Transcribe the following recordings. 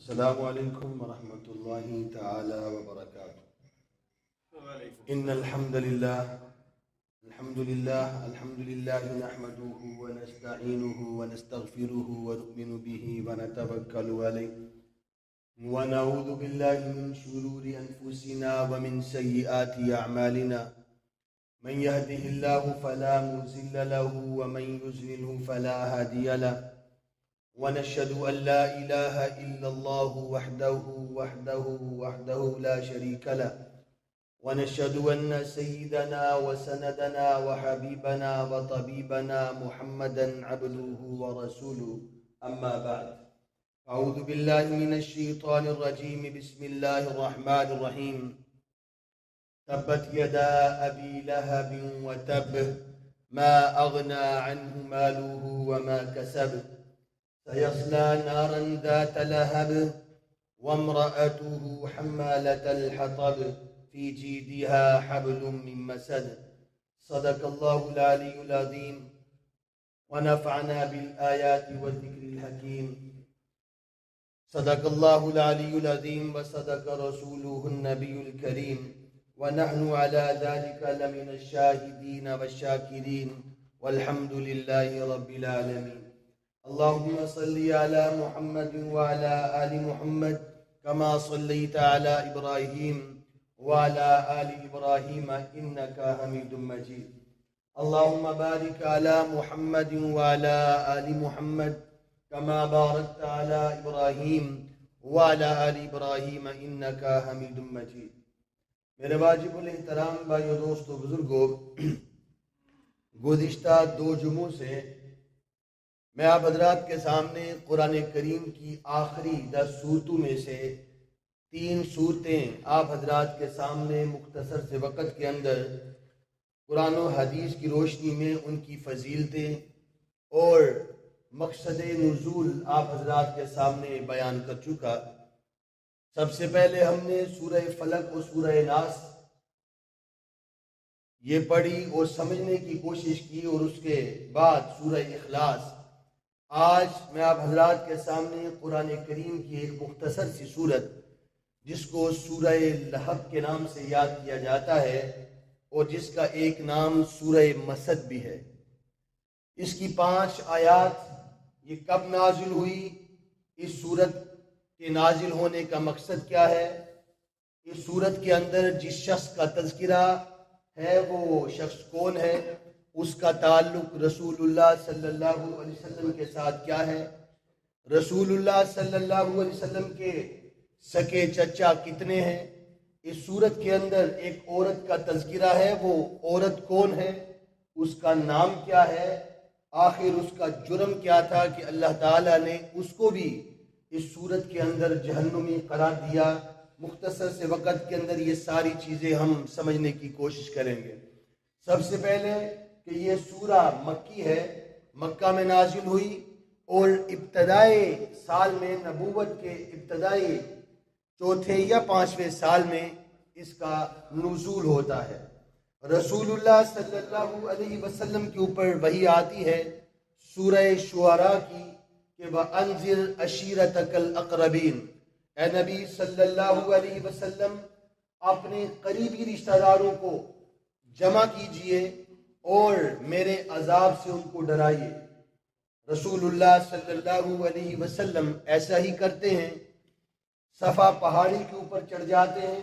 السلام علیکم ورحمۃ اللہ تعالی وبرکاتہ۔ ان الحمد للہ نحمده ونستعینه ونستغفره ونؤمن به ونتوکل علیہ ونعوذ باللہ من شرور انفسنا ومن سیئات اعمالنا من يهده الله فلا مضل له ومن يضلل فلا هادي له ونشهد أن لا إله إلا الله وحده لا شريك له ونشهد أن سيدنا وسندنا وحبيبنا وطبيبنا محمدا عبده ورسوله أما بعد أعوذ بالله من الشيطان الرجيم بسم الله الرحمن الرحيم تبت يدا أبي لهب وتب ما أغنى عنه ماله وما كسب سيصلى نارا ذات لهب وامرأته حمالة الحطب في جيدها حبل من مسد صدق الله العلي العظيم ونفعنا بالآيات والذكر الحكيم صدق الله العلي العظيم وصدق رسوله النبي الكريم ونحن على ذلك لمن الشاهدين والشاكرين والحمد لله رب العالمين اللهم صل على محمد وعلى آل محمد كما صليت على إبراهيم وعلى آل إبراهيم إنك حميد مجيد اللهم بارك على محمد وعلى آل محمد كما باركت على إبراهيم وعلى آل إبراهيم إنك حميد مجيد۔ میرے واجب الاحترام بھائیو دوستو بزرگو، گزشتہ 2 جمعوں سے میں آپ حضرات کے سامنے قرآن کریم کی آخری 10 صورتوں میں سے 3 صورتیں آپ حضرات کے سامنے مختصر سے وقت کے اندر قرآن و حدیث کی روشنی میں ان کی فضیلتیں اور مقصد نزول آپ حضرات کے سامنے بیان کر چکا۔ سب سے پہلے ہم نے سورہ فلق اور سورہ ناس یہ پڑھی اور سمجھنے کی کوشش کی، اور اس کے بعد سورہ اخلاص۔ آج میں آپ حضرات کے سامنے قرآن کریم کی ایک مختصر سی صورت جس کو سورہ لہب کے نام سے یاد کیا جاتا ہے اور جس کا ایک نام سورہ مسد بھی ہے، اس کی 5 آیات یہ کب نازل ہوئی، اس صورت کے نازل ہونے کا مقصد کیا ہے، اس صورت کے اندر جس شخص کا تذکرہ ہے وہ شخص کون ہے، اس کا تعلق رسول اللہ صلی اللہ علیہ وسلم کے ساتھ کیا ہے، رسول اللہ صلی اللہ علیہ وسلم کے سکے چچا کتنے ہیں، اس صورت کے اندر ایک عورت کا تذکرہ ہے، وہ عورت کون ہے، اس کا نام کیا ہے، آخر اس کا جرم کیا تھا کہ اللہ تعالیٰ نے اس کو بھی اس صورت کے اندر جہنمی قرار دیا۔ مختصر سے وقت کے اندر یہ ساری چیزیں ہم سمجھنے کی کوشش کریں گے۔ سب سے پہلے کہ یہ سورہ مکی ہے، مکہ میں نازل ہوئی اور ابتدائی سال میں، نبوت کے ابتدائی 4 یا 5ویں سال میں اس کا نزول ہوتا ہے۔ رسول اللہ صلی اللہ علیہ وسلم کے اوپر وحی آتی ہے سورہ شعراء کی کہ وَأَنذِرْ عَشِيرَتَكَ الْأَقْرَبِينَ، اے نبی صلی اللہ علیہ وسلم اپنے قریبی رشتہ داروں کو جمع کیجئے اور میرے عذاب سے ان کو ڈرائیے۔ رسول اللہ صلی اللہ علیہ وسلم ایسا ہی کرتے ہیں، صفا پہاڑی کے اوپر چڑھ جاتے ہیں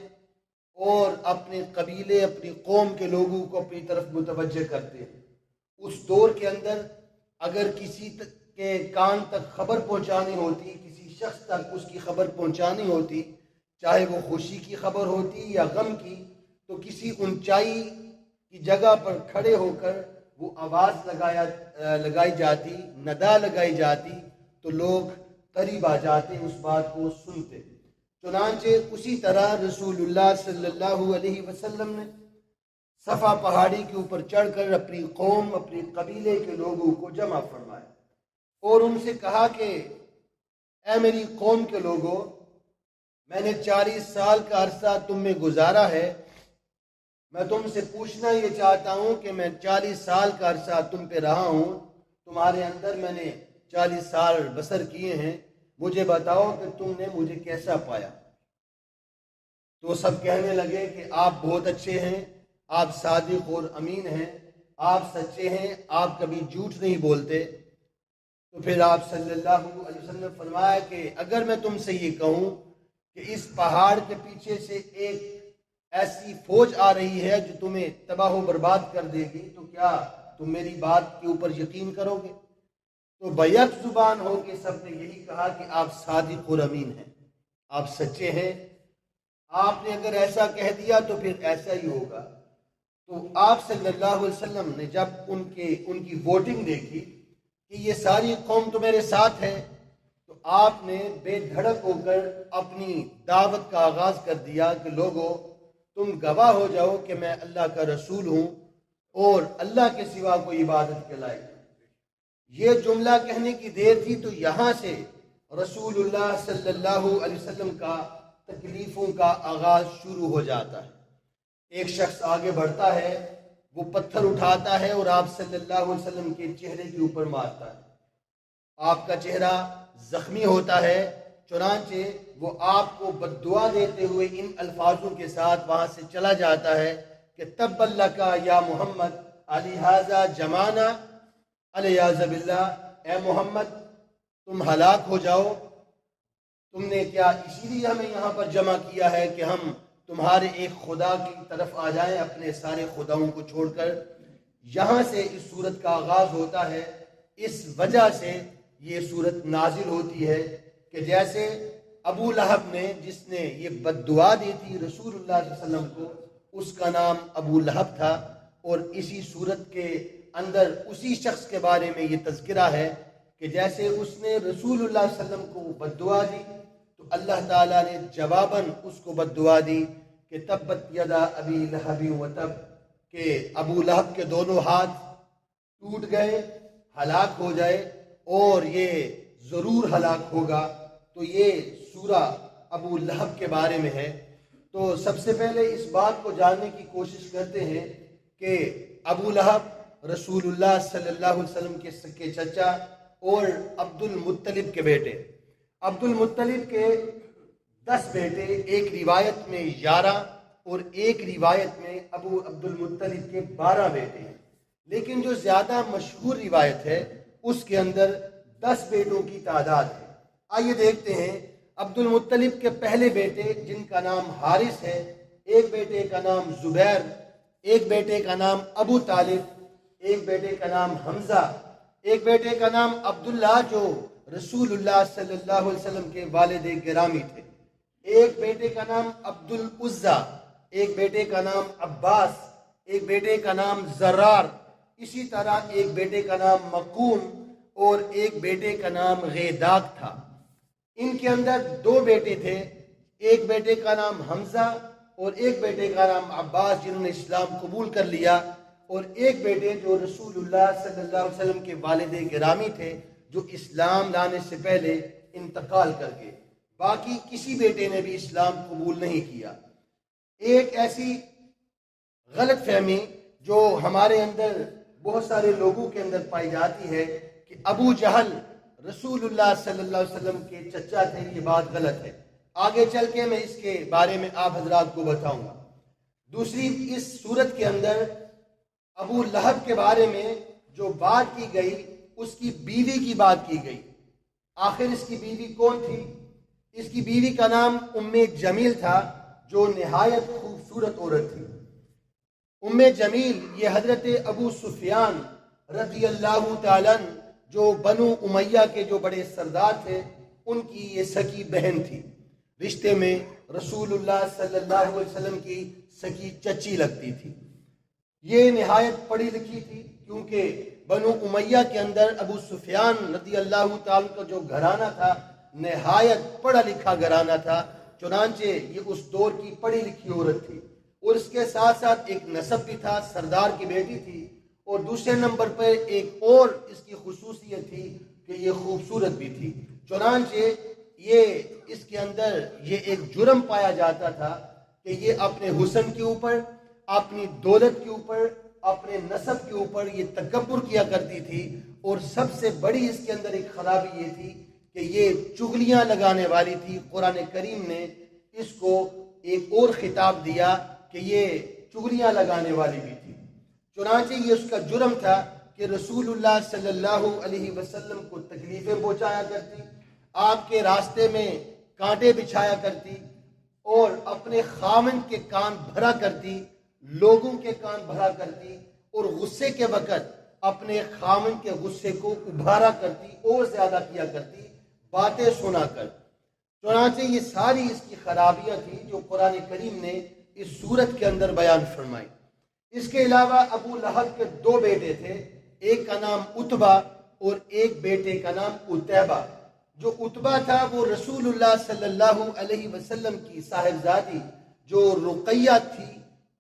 اور اپنے قبیلے، اپنی قوم کے لوگوں کو اپنی طرف متوجہ کرتے ہیں۔ اس دور کے اندر اگر کسی کے کان تک خبر پہنچانی ہوتی، کسی شخص تک اس کی خبر پہنچانی ہوتی، چاہے وہ خوشی کی خبر ہوتی یا غم کی، تو کسی اونچائی کی جگہ پر کھڑے ہو کر وہ آواز لگائی جاتی، ندا لگائی جاتی، تو لوگ قریب آ جاتے، اس بات کو سنتے۔ چنانچہ اسی طرح رسول اللہ صلی اللہ علیہ وسلم نے صفا پہاڑی کے اوپر چڑھ کر اپنی قوم، اپنے قبیلے کے لوگوں کو جمع فرمایا اور ان سے کہا کہ اے میری قوم کے لوگوں، میں نے 40 سال کا عرصہ تم میں گزارا ہے، میں تم سے پوچھنا یہ چاہتا ہوں کہ میں 40 سال کا عرصہ تم پہ رہا ہوں، تمہارے اندر میں نے 40 سال بسر کیے ہیں، مجھے بتاؤ کہ تم نے مجھے کیسا پایا؟ تو سب کہنے لگے کہ آپ بہت اچھے ہیں، آپ صادق اور امین ہیں، آپ سچے ہیں، آپ کبھی جھوٹ نہیں بولتے۔ تو پھر آپ صلی اللہ علیہ وسلم نے فرمایا کہ اگر میں تم سے یہ کہوں کہ اس پہاڑ کے پیچھے سے ایک ایسی فوج آ رہی ہے جو تمہیں تباہ و برباد کر دے گی، تو کیا تم میری بات کے اوپر یقین کرو گے؟ تو بیک زبان ہو کے سب نے یہی کہا کہ آپ صادق اور امین ہیں، آپ سچے ہیں، آپ نے اگر ایسا کہہ دیا تو پھر ایسا ہی ہوگا۔ تو آپ صلی اللہ علیہ وسلم نے جب ان کی ووٹنگ دیکھی کہ یہ ساری قوم تو میرے ساتھ ہے، تو آپ نے بے دھڑک ہو کر اپنی دعوت کا آغاز کر دیا کہ لوگوں، تم گواہ ہو جاؤ کہ میں اللہ کا رسول ہوں اور اللہ کے سوا کوئی عبادت کے لائق۔ یہ جملہ کہنے کی دیر تھی تو یہاں سے رسول اللہ صلی اللہ علیہ وسلم کا تکلیفوں کا آغاز شروع ہو جاتا ہے۔ ایک شخص آگے بڑھتا ہے، وہ پتھر اٹھاتا ہے اور آپ صلی اللہ علیہ وسلم کے چہرے کے اوپر مارتا ہے۔ آپ کا چہرہ زخمی ہوتا ہے، چنانچہ وہ آپ کو بد دعا دیتے ہوئے ان الفاظوں کے ساتھ وہاں سے چلا جاتا ہے کہ تبا لک یا محمد لہذا جمعنا علیہ باللہ، اے محمد تم ہلاک ہو جاؤ، تم نے کیا اسی لیے ہمیں یہاں پر جمع کیا ہے کہ ہم تمہارے ایک خدا کی طرف آ جائیں اپنے سارے خداؤں کو چھوڑ کر؟ یہاں سے اس صورت کا آغاز ہوتا ہے۔ اس وجہ سے یہ صورت نازل ہوتی ہے کہ جیسے ابو لہب نے، جس نے یہ بد دعا دی تھی رسول اللہ صلی اللہ علیہ وسلم کو، اس کا نام ابو لہب تھا، اور اسی صورت کے اندر اسی شخص کے بارے میں یہ تذکرہ ہے کہ جیسے اس نے رسول اللہ صلی اللہ علیہ وسلم کو بد دعا دی تو اللہ تعالیٰ نے جواباً اس کو بد دعا دی کہ تبت یدا ابی لہب وتب، کہ ابو لہب کے دونوں ہاتھ ٹوٹ گئے، ہلاک ہو جائے، اور یہ ضرور ہلاک ہوگا۔ تو یہ سورہ ابو لہب کے بارے میں ہے۔ تو سب سے پہلے اس بات کو جاننے کی کوشش کرتے ہیں کہ ابو لہب رسول اللہ صلی اللہ علیہ وسلم کے سکے چچا اور عبد المطلب کے بیٹے۔ عبد المطلب کے 10 بیٹے، ایک روایت میں 11 اور ایک روایت میں ابو عبد المطلب کے 12 بیٹے ہیں، لیکن جو زیادہ مشہور روایت ہے اس کے اندر 10 بیٹوں کی تعداد ہے۔ آئیے دیکھتے ہیں۔ عبد المطلب کے پہلے بیٹے جن کا نام حارث ہے، ایک بیٹے کا نام زبیر، ایک بیٹے کا نام ابو طالب، ایک بیٹے کا نام حمزہ، ایک بیٹے کا نام عبداللہ جو رسول اللہ صلی اللہ علیہ وسلم کے والد گرامی تھے، ایک بیٹے کا نام عبد العزا، ایک بیٹے کا نام عباس، ایک بیٹے کا نام زرار، اسی طرح ایک بیٹے کا نام مقوم اور ایک بیٹے کا نام غیداق تھا۔ ان کے اندر 2 بیٹے تھے، ایک بیٹے کا نام حمزہ اور ایک بیٹے کا نام عباس جنہوں نے اسلام قبول کر لیا، اور ایک بیٹے جو رسول اللہ صلی اللہ علیہ وسلم کے والد گرامی تھے جو اسلام لانے سے پہلے انتقال کر گئے۔ باقی کسی بیٹے نے بھی اسلام قبول نہیں کیا۔ ایک ایسی غلط فہمی جو ہمارے اندر بہت سارے لوگوں کے اندر پائی جاتی ہے کہ ابو جہل رسول اللہ صلی اللہ علیہ وسلم کے چچا تھے، یہ بات غلط ہے۔ آگے چل کے میں اس کے بارے میں آپ حضرات کو بتاؤں گا۔ دوسری، اس صورت کے اندر ابو لہب کے بارے میں جو بات کی گئی اس کی بیوی کی بات کی گئی۔ آخر اس کی بیوی کون تھی؟ اس کی بیوی کا نام ام جمیل تھا جو نہایت خوبصورت عورت تھی۔ ام جمیل یہ حضرت ابو سفیان رضی اللہ تعالیٰ جو بنو امیہ کے جو بڑے سردار تھے ان کی یہ سکی بہن تھی، رشتے میں رسول اللہ صلی اللہ علیہ وسلم کی سکی چچی لگتی تھی۔ یہ نہایت پڑھی لکھی تھی کیونکہ بنو امیہ کے اندر ابو سفیان رضی اللہ تعالیٰ کا جو گھرانہ تھا نہایت پڑھا لکھا گھرانہ تھا، چنانچہ یہ اس دور کی پڑھی لکھی عورت تھی، اور اس کے ساتھ ساتھ ایک نسب بھی تھا، سردار کی بیٹی تھی، اور دوسرے نمبر پر ایک اور اس کی خصوصیت تھی کہ یہ خوبصورت بھی تھی۔ چنانچہ یہ اس کے اندر یہ ایک جرم پایا جاتا تھا کہ یہ اپنے حسن کے اوپر، اپنی دولت کے اوپر، اپنے نسب کے اوپر یہ تکبر کیا کرتی تھی، اور سب سے بڑی اس کے اندر ایک خرابی یہ تھی کہ کہ یہ چغلیاں لگانے والی تھی، قرآن کریم نے اس کو ایک اور خطاب دیا کہ یہ چغلیاں لگانے والی بھی تھی۔ چنانچہ یہ اس کا جرم تھا کہ رسول اللہ صلی اللہ علیہ وسلم کو تکلیفیں پہنچایا کرتی، آپ کے راستے میں کانٹے بچھایا کرتی اور اپنے خامند کے کان بھرا کرتی، لوگوں کے کان بھرا کرتی، اور غصے کے وقت اپنے خامند کے غصے کو ابھارا کرتی اور زیادہ کیا کرتی، باتیں سنا کر۔ چنانچہ یہ ساری اس کی خرابیاں تھیں جو قرآن کریم نے اس صورت کے اندر بیان فرمائی۔ اس کے علاوہ ابو لہب کے 2 بیٹے تھے، ایک کا نام عتبہ اور ایک بیٹے کا نام عتیبہ۔ جو عتبہ تھا وہ رسول اللہ صلی اللہ علیہ وسلم کی صاحبزادی جو رقیہ تھی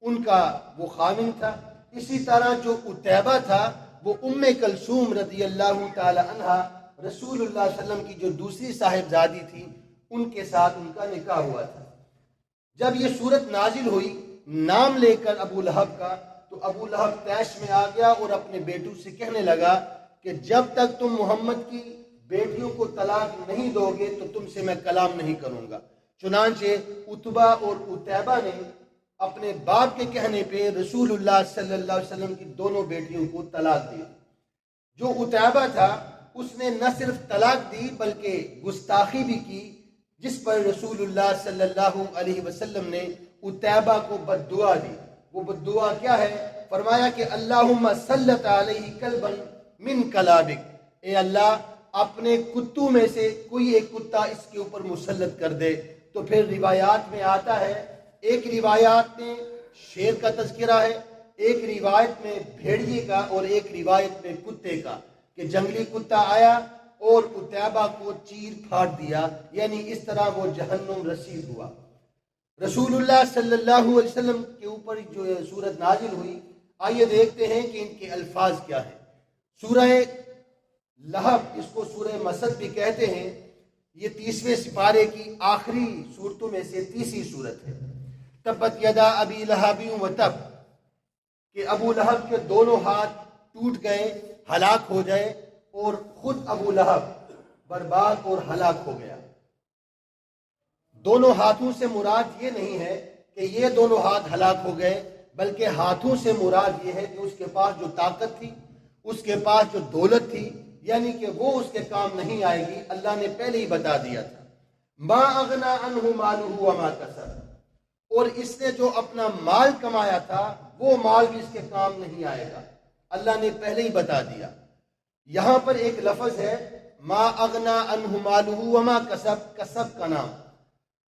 ان کا وہ خامن تھا۔ اسی طرح جو عتیبہ تھا وہ ام کلثوم رضی اللہ تعالی عنہ رسول اللہ صلی اللہ علیہ وسلم کی جو دوسری صاحبزادی تھی ان کے ساتھ ان کا نکاح ہوا تھا۔ جب یہ صورت نازل ہوئی نام لے کر ابو لہب کا، تو ابو لہب طیش میں آ گیا اور اپنے بیٹوں سے کہنے لگا کہ جب تک تم محمد کی بیٹیوں کو طلاق نہیں دو گے تو تم سے میں کلام نہیں کروں گا۔ چنانچہ عتبہ اور عتیبہ نے اپنے باپ کے کہنے پہ رسول اللہ صلی اللہ علیہ وسلم کی دونوں بیٹیوں کو طلاق دی۔ جو عتیبہ تھا اس نے نہ صرف طلاق دی بلکہ گستاخی بھی کی، جس پر رسول اللہ صلی اللہ علیہ وسلم نے عتیبہ کو بد دعا دی۔ وہ بد دعا کیا ہے؟ فرمایا کہ اللہم سلط علیہ کلبا من کلابک، اے اللہ اپنے کتوں میں سے کوئی ایک کتا اس کے اوپر مسلط کر دے۔ تو پھر روایات میں آتا ہے، ایک روایات میں شیر کا تذکرہ ہے، ایک روایت میں بھیڑیے کا اور ایک روایت میں کتے کا، کہ جنگلی کتا آیا اور عتیبہ کو چیر پھاڑ دیا، یعنی اس طرح وہ جہنم رسید ہوا۔ رسول اللہ صلی اللہ علیہ وسلم کے اوپر جو سورت نازل ہوئی، آئیے دیکھتے ہیں کہ ان کے الفاظ کیا ہیں۔ سورہ لہب، اس کو سورہ مسد بھی کہتے ہیں، یہ 30ویں سپارے کی آخری صورتوں میں سے تیسری صورت ہے۔ تبت یدا ابی لہب وتب، کہ ابو لہب کے دونوں ہاتھ ٹوٹ گئے، ہلاک ہو جائے، اور خود ابو لہب برباد اور ہلاک ہو گیا۔ دونوں ہاتھوں سے مراد یہ نہیں ہے کہ یہ دونوں ہاتھ ہلاک ہو گئے، بلکہ ہاتھوں سے مراد یہ ہے کہ اس کے پاس جو طاقت تھی، اس کے پاس جو دولت تھی، یعنی کہ وہ اس کے کام نہیں آئے گی، اللہ نے پہلے ہی بتا دیا تھا۔ ما اغنا عنہ مالہ وما کسب، اور اس نے جو اپنا مال کمایا تھا وہ مال بھی اس کے کام نہیں آئے گا، اللہ نے پہلے ہی بتا دیا۔ یہاں پر ایک لفظ ہے ما اغنا عنہ مالہ وما کسب، کسب کا نام۔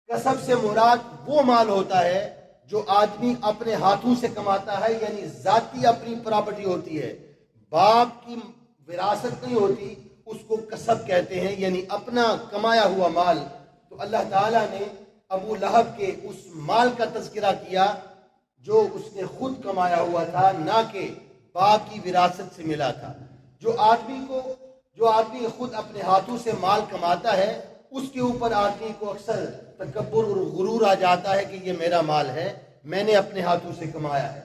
کسب سے مراد وہ مال ہوتا ہے جو آدمی اپنے ہاتھوں سے کماتا ہے، یعنی ذاتی اپنی پراپرٹی ہوتی ہے، باپ کی وراثت نہیں ہوتی، اس کو کسب کہتے ہیں، یعنی اپنا کمایا ہوا مال۔ تو اللہ تعالیٰ نے ابو لہب کے اس مال کا تذکرہ کیا جو اس نے خود کمایا ہوا تھا، نہ کہ باپ کی وراثت سے ملا تھا۔ جو آدمی خود اپنے ہاتھوں سے مال کماتا ہے، اس کے اوپر آدمی کو اکثر تکبر اور غرور آ جاتا ہے کہ یہ میرا مال ہے، میں نے اپنے ہاتھوں سے کمایا ہے۔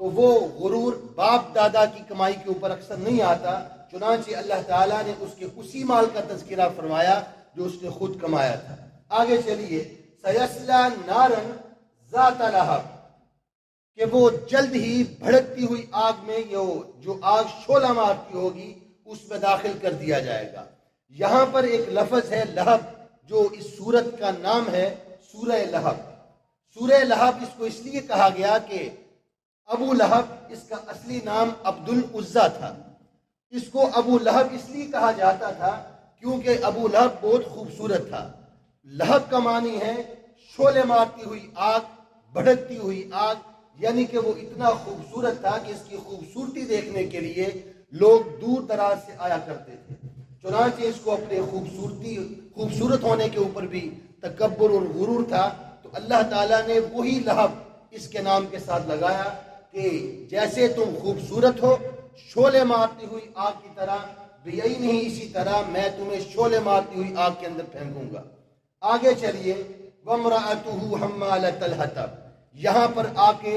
تو وہ غرور باپ دادا کی کمائی کے اوپر اکثر نہیں آتا، چنانچہ اللہ تعالیٰ نے اس کے اسی مال کا تذکرہ فرمایا جو اس نے خود کمایا تھا۔ آگے چلیے، سیصلی نارا ذات لہب، کہ وہ جلد ہی بھڑکتی ہوئی آگ میں، جو آگ شعلہ مارتی ہوگی، اس میں داخل کر دیا جائے گا۔ یہاں پر ایک لفظ ہے لہب، جو اس سورت کا نام ہے سورہ لہب۔ سورہ لہب اس کو اس لیے کہا گیا کہ ابو لہب اس کا اصلی نام عبد العزیٰ تھا۔ اس کو ابو لہب اس لیے کہا جاتا تھا کیونکہ ابو لہب بہت خوبصورت تھا۔ لہب کا معنی ہے شعلے مارتی ہوئی آگ، بھڑکتی ہوئی آگ، یعنی کہ وہ اتنا خوبصورت تھا کہ اس کی خوبصورتی دیکھنے کے لیے لوگ دور دراز سے آیا کرتے تھے۔ چنانچہ اس کو اپنے خوبصورت ہونے کے اوپر بھی تکبر اور غرور تھا، تو اللہ تعالیٰ نے وہی لہب اس کے نام کے ساتھ لگایا کہ جیسے تم خوبصورت ہو شعلے مارتی ہوئی آگ کی طرح، یہی نہیں اسی طرح میں تمہیں شعلے مارتی ہوئی آگ کے اندر پھینکوں گا۔ آگے چلیے، وَامْرَأَتُهُ حَمَّالَةَ الْحَطَبِ، یہاں پر آ کے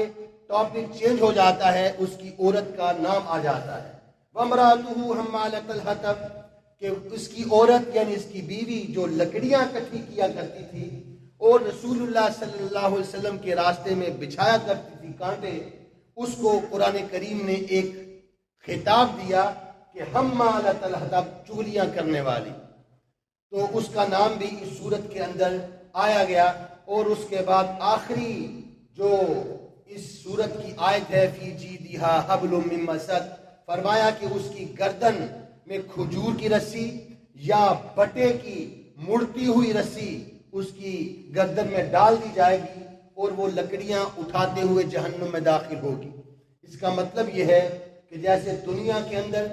ٹاپک چینج ہو جاتا ہے، اس کی عورت کا نام آ جاتا ہے۔ وَامْرَأَتُهُ حَمَّالَةَ الْحَطَبِ، کہ اس کی عورت یعنی اس کی بیوی جو لکڑیاں اکٹھی کیا کرتی تھی اور رسول اللہ صلی اللہ علیہ وسلم کے راستے میں بچھایا کرتی تھی کانٹے، اس کو قرآن کریم نے ایک خطاب دیا کہ حمالۃ الحطب، چغلیاں کرنے والی، تو اس کا نام بھی اس صورت کے اندر آیا گیا۔ اور اس کے بعد آخری جو اس صورت کی آیت ہے فی جیدہا حبل من مسد، فرمایا کہ اس کی گردن میں کھجور کی رسی یا بٹے کی مڑتی ہوئی رسی اس کی گردن میں ڈال دی جائے گی اور وہ لکڑیاں اٹھاتے ہوئے جہنم میں داخل ہوگی۔ اس کا مطلب یہ ہے کہ جیسے دنیا کے اندر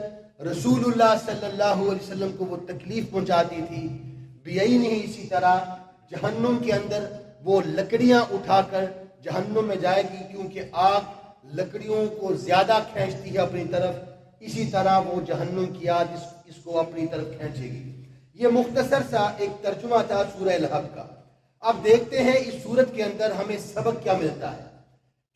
رسول اللہ صلی اللہ علیہ وسلم کو وہ تکلیف پہنچاتی تھی، بیعین ہی اسی طرح جہنم کے اندر وہ لکڑیاں اٹھا کر جہنم میں جائے گی، کیونکہ آگ لکڑیوں کو زیادہ کھینچتی ہے اپنی طرف، اسی طرح وہ جہنم کی آگ اس کو اپنی طرف کھینچے گی۔ یہ مختصر سا ایک ترجمہ تھا سورہ لہب کا۔ اب دیکھتے ہیں اس سورت کے اندر ہمیں سبق کیا ملتا ہے۔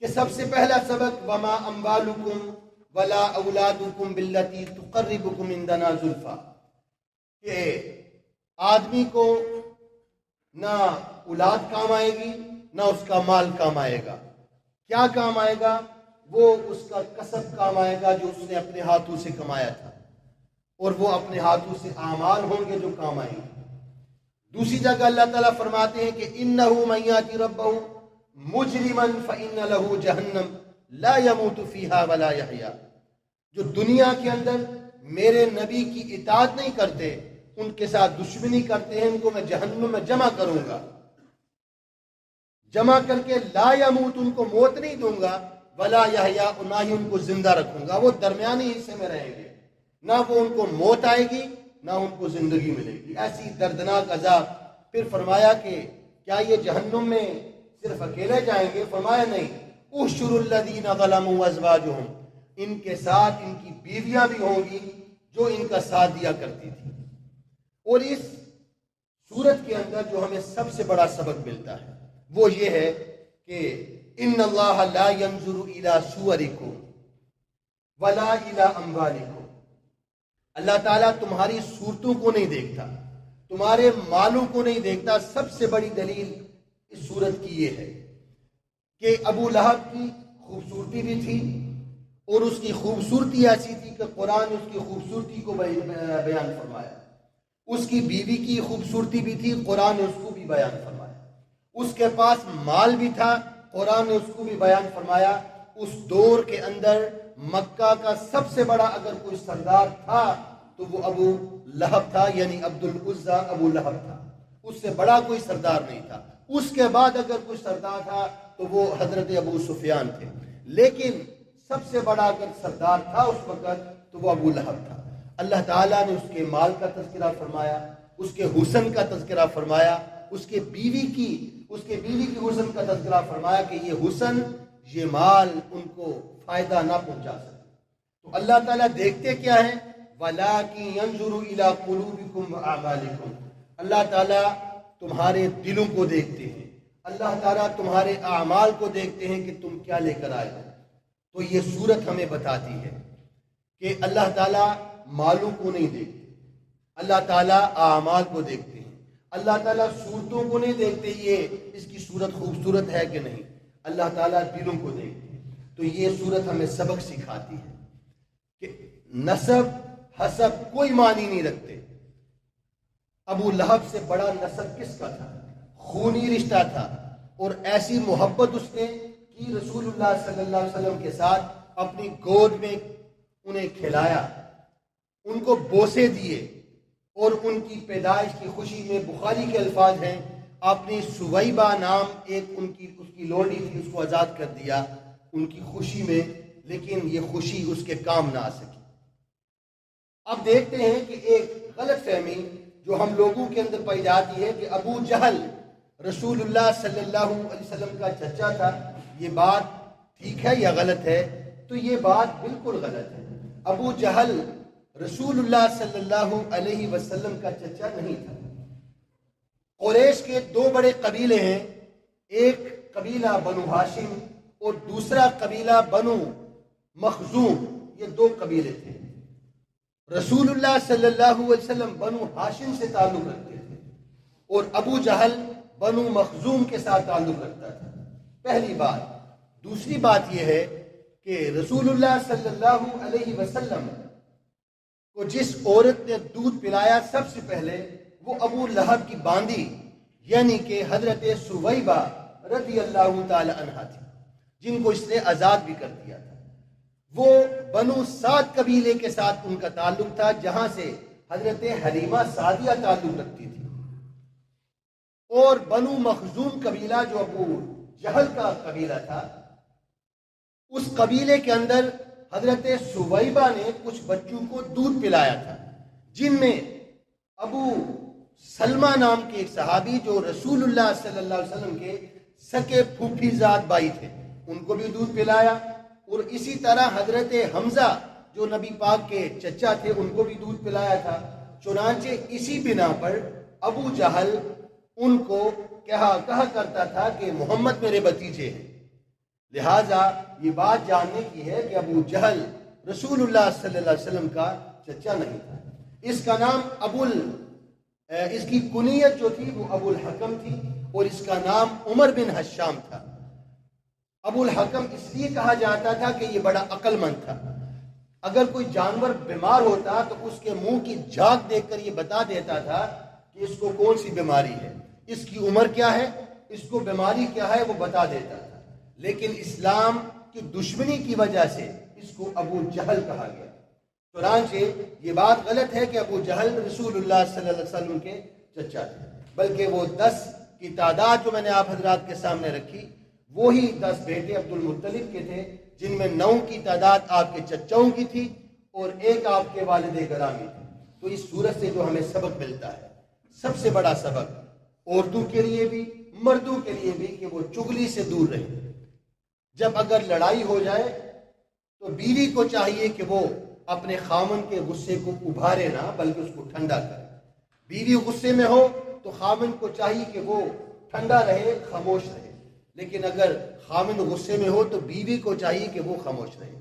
کہ سب سے پہلا سبق وما اموالکم ولا اولادکم باللتی تقربکم عندنا زلفا، کہ آدمی کو نہ اولاد کام آئے گی نہ اس کا مال کام آئے گا۔ کیا کام آئے گا؟ وہ اس کا کسب کام آئے گا جو اس نے اپنے ہاتھوں سے کمایا تھا، اور وہ اپنے ہاتھوں سے اعمال ہوں گے جو کام آئیں گے۔ دوسری جگہ اللہ تعالیٰ فرماتے ہیں کہ انہ من یاتی ربہ مجرما فإن له جہنم لا يموت فیہا ولا یحیا، جو دنیا کے اندر میرے نبی کی اطاعت نہیں کرتے، ان کے ساتھ دشمنی کرتے ہیں، ان کو میں جہنم میں جمع کروں گا، جمع کر کے لا یموت، ان کو موت نہیں دوں گا، ولا یحیا، نہ ہی ان کو زندہ رکھوں گا، وہ درمیانی حصے میں رہیں گے، نہ وہ ان کو موت آئے گی نہ ان کو زندگی ملے گی، ایسی دردناک عذاب۔ پھر فرمایا کہ کیا یہ جہنم میں صرف اکیلے جائیں گے؟ فرمایا نہیں، احشروا الذین ظلموا وازواجہم، ان کے ساتھ ان کی بیویاں بھی ہوں گی جو ان کا ساتھ دیا کرتی تھی۔ اور اس سورت کے اندر جو ہمیں سب سے بڑا سبق ملتا ہے وہ یہ ہے کہ ان اللہ لا ينظر الى صورکم ولا الى اموالکم، اللہ تعالیٰ تمہاری صورتوں کو نہیں دیکھتا، تمہارے مالوں کو نہیں دیکھتا۔ سب سے بڑی دلیل اس صورت کی یہ ہے کہ ابو لہب کی خوبصورتی بھی تھی، اور اس کی خوبصورتی ایسی تھی کہ قرآن اس کی خوبصورتی کو بیان فرمایا۔ اس کی بیوی کی خوبصورتی بھی تھی، قرآن نے اس کو بھی بیان فرمایا۔ اس کے پاس مال بھی تھا، قرآن نے اس کو بھی بیان فرمایا۔ اس دور کے اندر مکہ کا سب سے بڑا اگر کوئی سردار تھا تو وہ ابو لہب تھا، یعنی عبد العزیٰ ابو لہب تھا، اس سے بڑا کوئی سردار نہیں تھا۔ اس کے بعد اگر کوئی سردار تھا تو وہ حضرت ابو سفیان تھے، لیکن سب سے بڑا اگر سردار تھا اس وقت تو وہ ابو لہب تھا۔ اللہ تعالیٰ نے اس کے مال کا تذکرہ فرمایا، اس کے حسن کا تذکرہ فرمایا، اس کے بیوی کی حسن کا تذکرہ فرمایا کہ یہ حسن یہ مال ان کو فائدہ نہ پہنچا سکے۔ تو اللہ تعالیٰ دیکھتے کیا ہیں؟ وَلَٰكِن يَنظُرُ إِلَىٰ قُلُوبِكُمْ وَأَعْمَالِكُمْ، اللہ تعالیٰ تمہارے دلوں کو دیکھتے ہیں، اللہ تعالیٰ تمہارے اعمال کو دیکھتے ہیں کہ تم کیا لے کر آئے ہو۔ تو یہ صورت ہمیں بتاتی ہے کہ اللہ تعالیٰ مالوں کو نہیں دیکھتے، اللہ تعالیٰ اعمال کو دیکھتے ہیں۔ اللہ تعالیٰ صورتوں کو نہیں دیکھتے یہ اس کی صورت خوبصورت ہے کہ نہیں، اللہ تعالیٰ دلوں کو دیکھتے ہیں۔ تو یہ صورت ہمیں سبق سکھاتی ہے کہ نسب حسب کوئی معنی نہیں رکھتے۔ ابو لہب سے بڑا نسب کس کا تھا؟ خونی رشتہ تھا، اور ایسی محبت اس نے کی رسول اللہ صلی اللہ علیہ وسلم کے ساتھ، اپنی گود میں انہیں کھلایا، ان کو بوسے دیے، اور ان کی پیدائش کی خوشی میں بخاری کے الفاظ ہیں اپنی سویبہ نام ایک اس کی لوڈی تھی، اس کو آزاد کر دیا ان کی خوشی میں، لیکن یہ خوشی اس کے کام نہ آ سکی۔ اب دیکھتے ہیں کہ ایک غلط فہمی جو ہم لوگوں کے اندر پائی جاتی ہے کہ ابو جہل رسول اللہ صلی اللہ علیہ وسلم کا چچا تھا۔ یہ بات ٹھیک ہے یا غلط ہے؟ تو یہ بات بالکل غلط ہے۔ ابو جہل رسول اللہ صلی اللہ علیہ وسلم کا چچا نہیں تھا۔ قریش کے دو بڑے قبیلے ہیں، ایک قبیلہ بنو ہاشم اور دوسرا قبیلہ بنو مخزوم، یہ دو قبیلے تھے۔ رسول اللہ صلی اللہ علیہ وسلم بنو ہاشم سے تعلق رکھتے تھے اور ابو جہل بنو مخزوم کے ساتھ تعلق رکھتا تھا، پہلی بات۔ دوسری بات یہ ہے کہ رسول اللہ صلی اللہ علیہ وسلم کو جس عورت نے دودھ پلایا سب سے پہلے وہ ابو لہب کی باندی یعنی کہ حضرت سویبہ رضی اللہ تعالی عنہا تھی، جن کو اس نے آزاد بھی کر دیا تھا۔ وہ بنو سعد قبیلے کے ساتھ ان کا تعلق تھا، جہاں سے حضرت حلیمہ سعدیہ تعلق رکھتی تھی، اور بنو مخزوم قبیلہ جو ابو جہل کا قبیلہ تھا، اس قبیلے کے اندر حضرت سویبہ نے کچھ بچوں کو دودھ پلایا تھا، جن میں ابو سلمہ نام کے ایک صحابی جو رسول اللہ صلی اللہ علیہ وسلم کے سکے پھوپھی زاد بھائی تھے، ان کو بھی دودھ پلایا، اور اسی طرح حضرت حمزہ جو نبی پاک کے چچا تھے ان کو بھی دودھ پلایا تھا۔ چنانچہ اسی بنا پر ابو جہل ان کو کہا کرتا تھا کہ محمد میرے بھتیجے ہیں، لہٰذا یہ بات جاننے کی ہے کہ ابو جہل رسول اللہ صلی اللہ علیہ وسلم کا چچا نہیں تھا۔ اس کا نام اس کی کنیت جو تھی وہ ابو الحکم تھی، اور اس کا نام عمر بن حشام تھا۔ ابو الحکم اس لیے کہا جاتا تھا کہ یہ بڑا عقل مند تھا، اگر کوئی جانور بیمار ہوتا تو اس کے منہ کی جھاگ دیکھ کر یہ بتا دیتا تھا کہ اس کو کون سی بیماری ہے، اس کی عمر کیا ہے، اس کو بیماری کیا ہے، وہ بتا دیتا تھا۔ لیکن اسلام کی دشمنی کی وجہ سے اس کو ابو جہل کہا گیا۔ چنانچہ یہ بات غلط ہے کہ ابو جہل رسول اللہ صلی اللہ علیہ وسلم کے چچا تھے، بلکہ وہ 10 کی تعداد جو میں نے آپ حضرات کے سامنے رکھی وہی 10 بیٹے عبد المطلب کے تھے، جن میں 9 کی تعداد آپ کے چچاؤں کی تھی اور 1 آپ کے والد گرامی تھی۔ تو اس صورت سے جو ہمیں سبق ملتا ہے، سب سے بڑا سبق عورتوں کے لیے بھی مردوں کے لیے بھی، کہ وہ چغلی سے دور رہیں۔ جب اگر لڑائی ہو جائے تو بیوی کو چاہیے کہ وہ اپنے خامن کے غصے کو ابھارے نہ بلکہ اس کو ٹھنڈا کرے۔ بیوی غصے میں ہو تو خامن کو چاہیے کہ وہ ٹھنڈا رہے، خاموش رہے، لیکن اگر خامن غصے میں ہو تو بیوی کو چاہیے کہ وہ خاموش رہے۔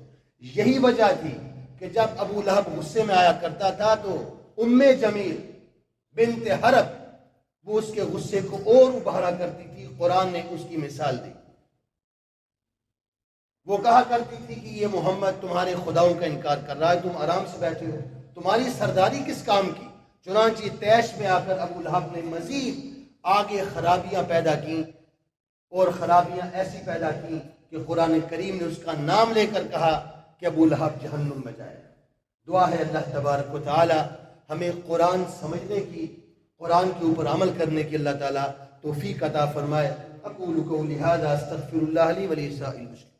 یہی وجہ تھی کہ جب ابو لہب غصے میں آیا کرتا تھا تو ام جمیل بنت حرب وہ اس کے غصے کو اور ابھارا کرتی تھی۔ قرآن نے اس کی مثال دی، وہ کہا کرتی تھی کہ یہ محمد تمہارے خداؤں کا انکار کر رہا ہے، تم آرام سے بیٹھے ہو، تمہاری سرداری کس کام کی؟ چنانچہ طیش میں آ کر ابو لہب نے مزید آگے خرابیاں پیدا کی، اور خرابیاں ایسی پیدا کی کہ قرآن کریم نے اس کا نام لے کر کہا کہ ابو لہب جہنم میں جائے۔ دعا ہے اللہ تبارک و تعالی ہمیں قرآن سمجھنے کی، قرآن کے اوپر عمل کرنے کی اللہ تعالی توفیق عطا فرمائے۔ اقول قولی ھذا استغفر اللہ لی ولسائر المسلمین۔